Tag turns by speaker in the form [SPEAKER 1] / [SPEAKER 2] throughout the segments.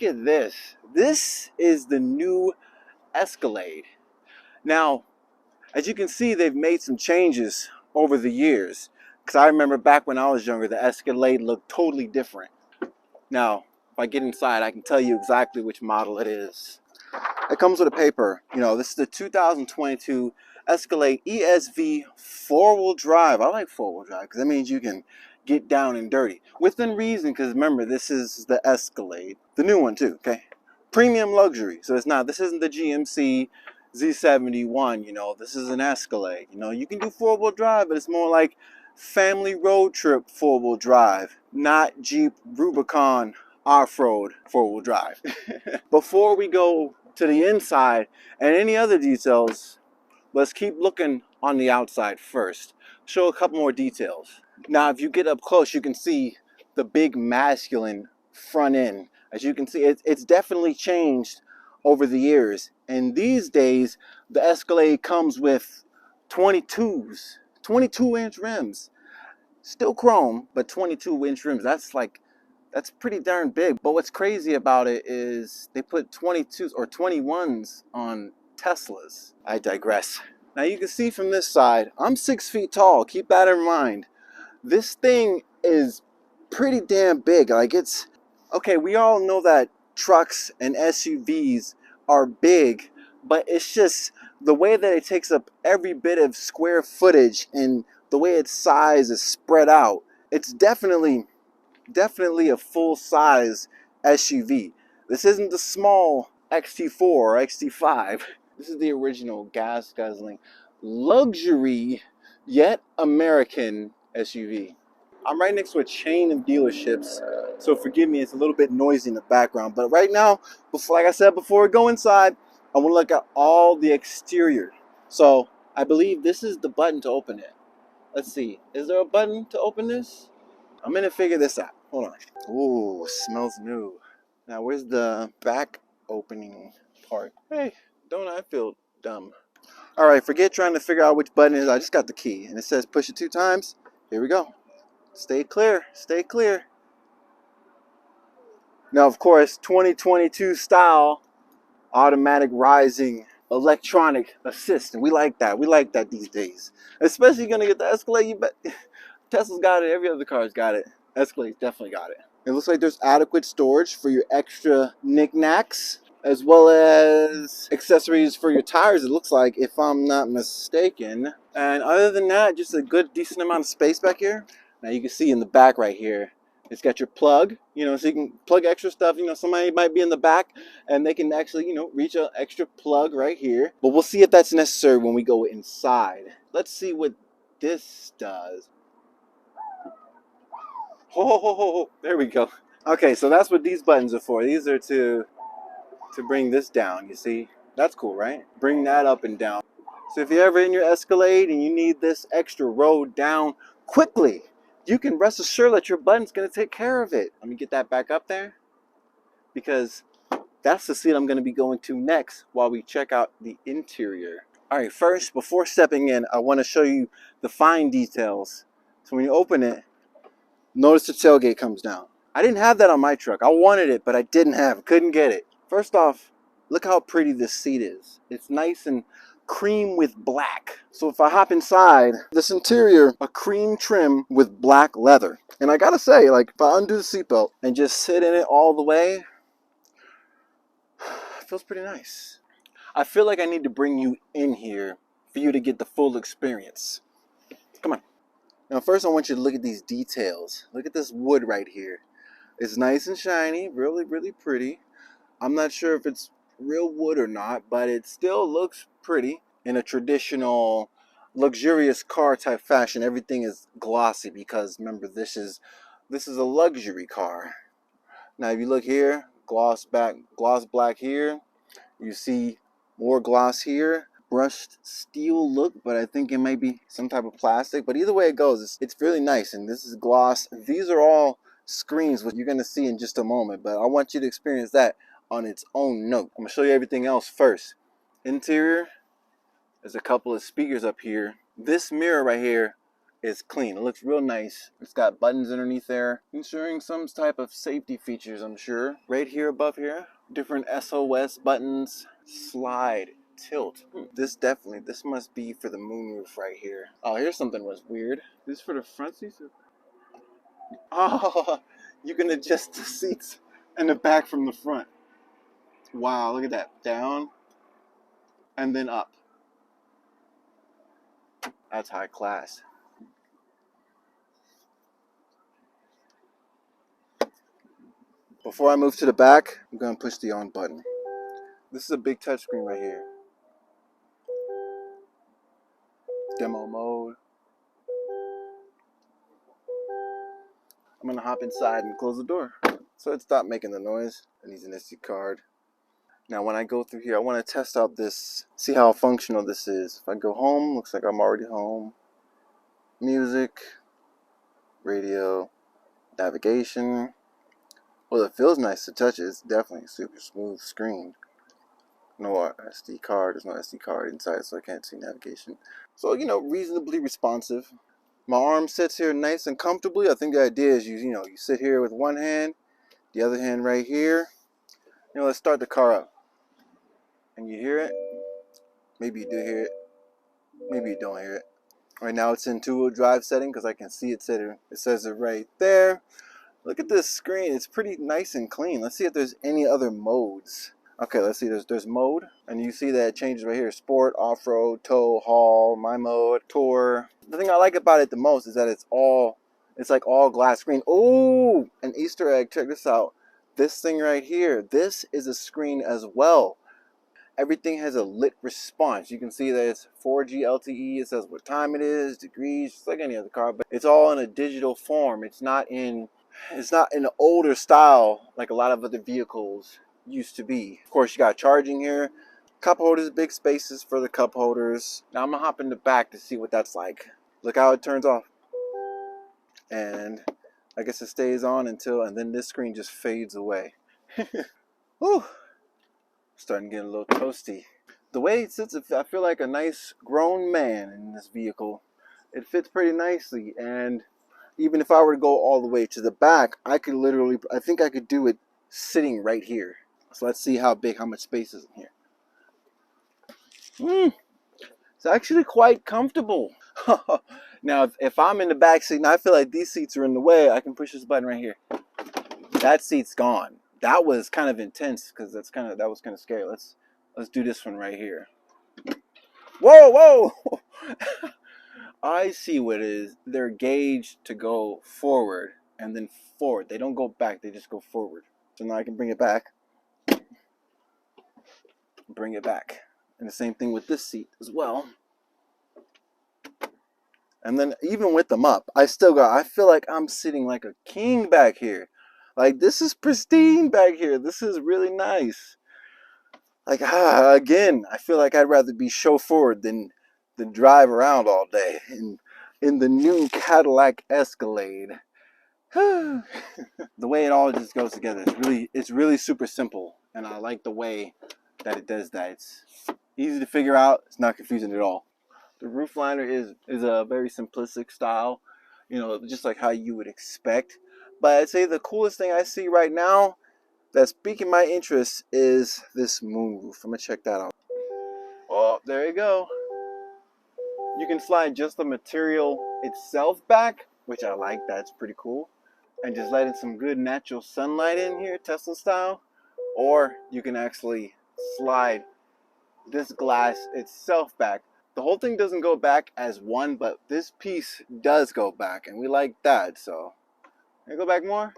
[SPEAKER 1] look at this. This is the new Escalade. Now, as you can see, they've made some changes over the years. Because I remember back when I was younger, the Escalade looked totally different. Now, if I get inside, I can tell you exactly which model it is. It comes with a paper. You know, this is the 2022 Escalade ESV four-wheel drive. I like four-wheel drive because that means you can get down and dirty. Within reason, because remember, this is the Escalade. The new one too, okay? Premium luxury. So it's not, this isn't the GMC Z71, you know, this is an Escalade. You know, you can do four-wheel drive, but it's more like family road trip four-wheel drive, not Jeep Rubicon off-road four-wheel drive. Before we go to the inside and any other details, let's keep looking on the outside first. Show a couple more details. Now, if you get up close, you can see the big masculine front end. As you can see, it's definitely changed over the years. And these days, the Escalade comes with 22s, 22-inch rims. Still chrome, but 22-inch rims. That's pretty darn big. But what's crazy about it is they put 22s or 21s on Teslas. I digress. Now you can see from this side, I'm 6 feet tall. Keep that in mind. This thing is pretty damn big. Like, it's okay. We all know that trucks and SUVs are big, but it's just the way that it takes up every bit of square footage and the way its size is spread out. It's definitely a full-size SUV. This isn't the small XT4 or XT5. This is the original gas guzzling luxury yet American SUV. I'm right next to a chain of dealerships, so forgive me, it's a little bit noisy in the background. But right now, like I said, before we go inside, I want to look at all the exterior. So I believe this is the button to open it. Let's see, is there a button to open this? I'm gonna figure this out. Hold on. Ooh, smells new. Now, where's the back opening part? Hey, don't I feel dumb? All right, forget trying to figure out which button it is. I just got the key, and it says push it 2 times. Here we go. Stay clear. Stay clear. Now, of course, 2022 style, automatic rising electronic assist. And we like that. We like that these days. Especially gonna get the Escalade. You bet. Tesla's got it. Every other car's got it. Escalade's definitely got it. It looks like there's adequate storage for your extra knickknacks, as well as accessories for your tires, it looks like, if I'm not mistaken. And other than that, just a good, decent amount of space back here. Now you can see in the back right here, it's got your plug, you know, so you can plug extra stuff. You know, somebody might be in the back and they can actually, you know, reach an extra plug right here. But we'll see if that's necessary when we go inside. Let's see what this does. Oh, there we go. Okay, so that's what these buttons are for. These are to bring this down, you see. That's cool, right? Bring that up and down. So if you're ever in your Escalade and you need this extra row down quickly, you can rest assured that your button's going to take care of it. Let me get that back up there, because that's the seat I'm going to be going to next while we check out the interior. All right, first, before stepping in, I want to show you the fine details. So when you open it, notice the tailgate comes down. I didn't have that on my truck. I wanted it, but I didn't have it. Couldn't get it. First off, look how pretty this seat is. It's nice and cream with black. So if I hop inside, this interior, a cream trim with black leather. And I gotta say, like, if I undo the seatbelt and just sit in it all the way, it feels pretty nice. I feel like I need to bring you in here for you to get the full experience. Come on. Now first I want you to look at these details. Look at this wood right here. It's nice and shiny, really, really pretty. I'm not sure if it's real wood or not, but it still looks pretty in a traditional luxurious car type fashion. Everything is glossy because remember, this is a luxury car. Now if you look here, gloss black here. You see more gloss here. Brushed steel look, but I think it might be some type of plastic. But either way it goes, it's really nice. And this is gloss. These are all screens, which you're going to see in just a moment. But I want you to experience that on its own note. I'm going to show you everything else first. Interior, there's a couple of speakers up here. This mirror right here is clean. It looks real nice. It's got buttons underneath there, ensuring some type of safety features, I'm sure. Right here above here, different SOS buttons, slide, tilt. This must be for the moonroof right here. Oh, here's something was weird. This is for the front seats? Oh, you can adjust the seats and the back from the front. Wow, look at that. Down and then up. That's high class. Before I move to the back, I'm going to push the on button. This is a big touchscreen right here. Demo mode. I'm going to hop inside and close the door. So it stopped making the noise. It needs an SD card. Now when I go through here, I want to test out this, see how functional this is. If I go home, looks like I'm already home. Music, radio, navigation. Well, it feels nice to touch it. It's definitely a super smooth screen. No SD card. There's no SD card inside, so I can't see navigation. So, you know, reasonably responsive. My arm sits here nice and comfortably. I think the idea is you sit here with one hand, the other hand right here. You know, let's start the car up. And you hear it. Maybe you do hear it. Maybe you don't hear it. Right now it's in two-wheel drive setting because I can see it says it right there. Look at this screen. It's pretty nice and clean. Let's see if there's any other modes. Okay, let's see. There's mode, and you see that it changes right here: sport, off-road, tow, haul, my mode, tour. The thing I like about it the most is that it's like all glass screen. Oh, an Easter egg! Check this out. This thing right here. This is a screen as well. Everything has a lit response. You can see that it's 4G LTE. It says what time it is, degrees, just like any other car, but it's all in a digital form. It's not in an older style like a lot of other vehicles used to be. Of course, you got charging here. Cup holders, big spaces for the cup holders. Now I'm gonna hop in the back to see what that's like. Look how it turns off. And I guess it stays on and then this screen just fades away. Whew. Starting to get a little toasty. The way it sits, I feel like a nice grown man in this vehicle. It fits pretty nicely, and even if I were to go all the way to the back, I think I could do it sitting right here. So let's see how much space is in here. It's actually quite comfortable. Now, if I'm in the back seat and I feel like these seats are in the way, I can push this button right here. That seat's gone. That was kind of intense because that was kind of scary. Let's do this one right here. Whoa! I see what it is. They're gauged to go forward and then forward. They don't go back. They just go forward. So now I can bring it back. Bring it back. And the same thing with this seat as well. And then even with them up, I feel like I'm sitting like a king back here. Like, this is pristine back here. This is really nice. Like, again, I feel like I'd rather be chauffeured than drive around all day in the new Cadillac Escalade. The way it all just goes together, it's really super simple, and I like the way that it does that. It's easy to figure out. It's not confusing at all. The roof liner is a very simplistic style, just like how you would expect. But I'd say the coolest thing I see right now that's piquing my interest is this moonroof. I'm gonna check that out. Oh, there you go. You can slide just the material itself back, which I like. That's pretty cool. And just letting some good natural sunlight in here, Tesla style. Or you can actually slide this glass itself back. The whole thing doesn't go back as one, but this piece does go back, and we like that. So, can I go back more?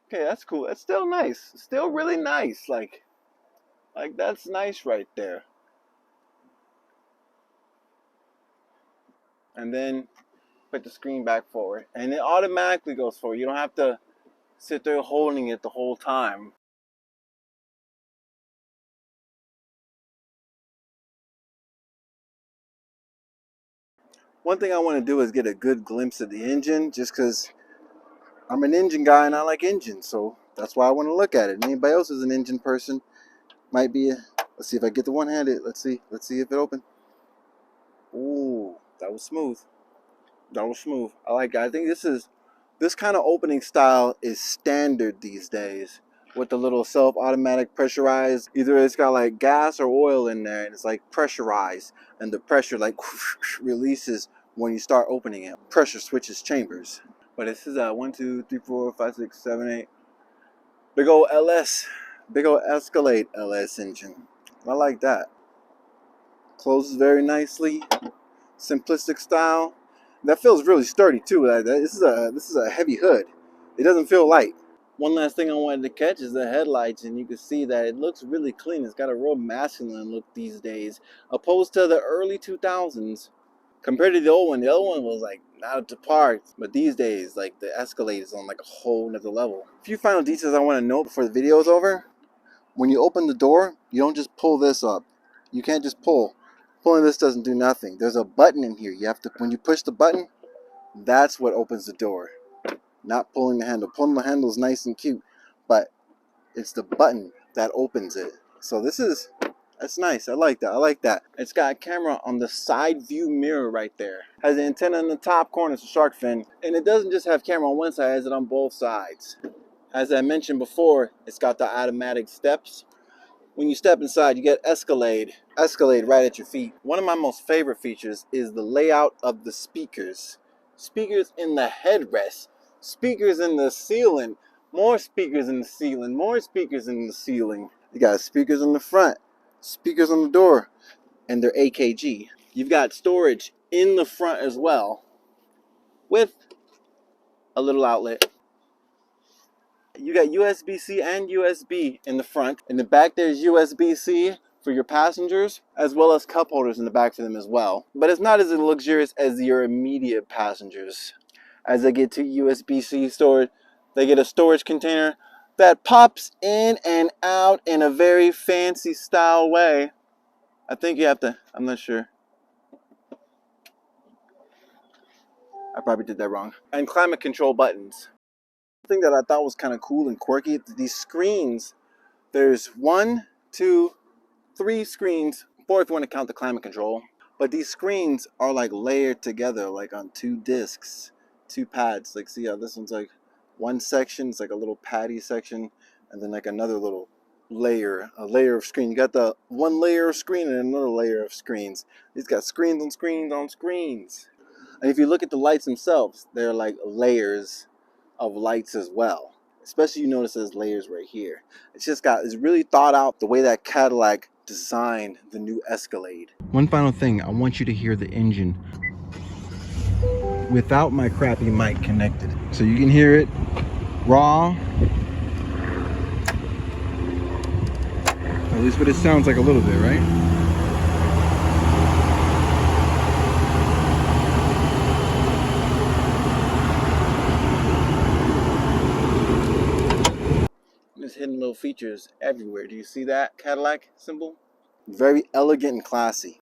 [SPEAKER 1] Okay, that's cool. That's still nice. Still really nice. Like that's nice right there. And then put the screen back forward, and it automatically goes forward. You don't have to sit there holding it the whole time. One thing I want to do is get a good glimpse of the engine, just because I'm an engine guy and I like engines, so that's why I want to look at it. Anybody else is an engine person, might be let's see if I get the one-handed. Let's see if it opened. Ooh, that was smooth. That was smooth. I like it. I think this kind of opening style is standard these days with the little self-automatic pressurized. Either it's got like gas or oil in there and it's like pressurized and the pressure like releases when you start opening it. Pressure switches chambers. But this is a 1, 2, 3, 4, 5, 6, 7, 8. Big old LS. Big old Escalade LS engine. I like that. Closes very nicely. Simplistic style. That feels really sturdy too. This is a heavy hood. It doesn't feel light. One last thing I wanted to catch is the headlights, and you can see that it looks really clean. It's got a real masculine look these days, opposed to the early 2000s. Compared to the old one was like not up to par. But these days, like the Escalade is on like a whole nother level. A few final details I want to know before the video is over. When you open the door, you don't just pull this up. You can't just pull. Pulling this doesn't do nothing. There's a button in here. You have to, when you push the button, that's what opens the door. Not pulling the handle. Pulling the handle is nice and cute, but it's the button that opens it. So that's nice. I like that. I like that. It's got a camera on the side view mirror right there. Has an antenna in the top corner, it's a shark fin. And it doesn't just have camera on one side, it has it on both sides. As I mentioned before, it's got the automatic steps. When you step inside, you get Escalade right at your feet. One of my most favorite features is the layout of the speakers. Speakers in the headrest, speakers in the ceiling, more speakers in the ceiling, more speakers in the ceiling. You got speakers in the front, speakers on the door, and they're AKG. You've got storage in the front as well, with a little outlet. You got USB-C and USB in the front. In the back, there's USB-C for your passengers, as well as cup holders in the back for them as well. But it's not as luxurious as your immediate passengers. As they get to USB-C storage, they get a storage container that pops in and out in a very fancy style way. I think you have to, I'm not sure. I probably did that wrong. And climate control buttons. Thing that I thought was kind of cool and quirky, these screens, there's 1, 2, 3 screens, fourth one to count the climate control, but these screens are like layered together, like on 2 discs, 2 pads. Like, see how this one's like one section, it's like a little patty section, and then like another little layer, a layer of screen. You got the one layer of screen and another layer of screens. These got screens on screens on screens. And if you look at the lights themselves, they're like layers of lights as well. Especially you notice there's layers right here. It's really thought out the way that Cadillac designed the new Escalade. One final thing, I want you to hear the engine without my crappy mic connected. So you can hear it raw. At least what it sounds like a little bit, right? Hidden little features everywhere. Do you see that Cadillac symbol? Very elegant and classy.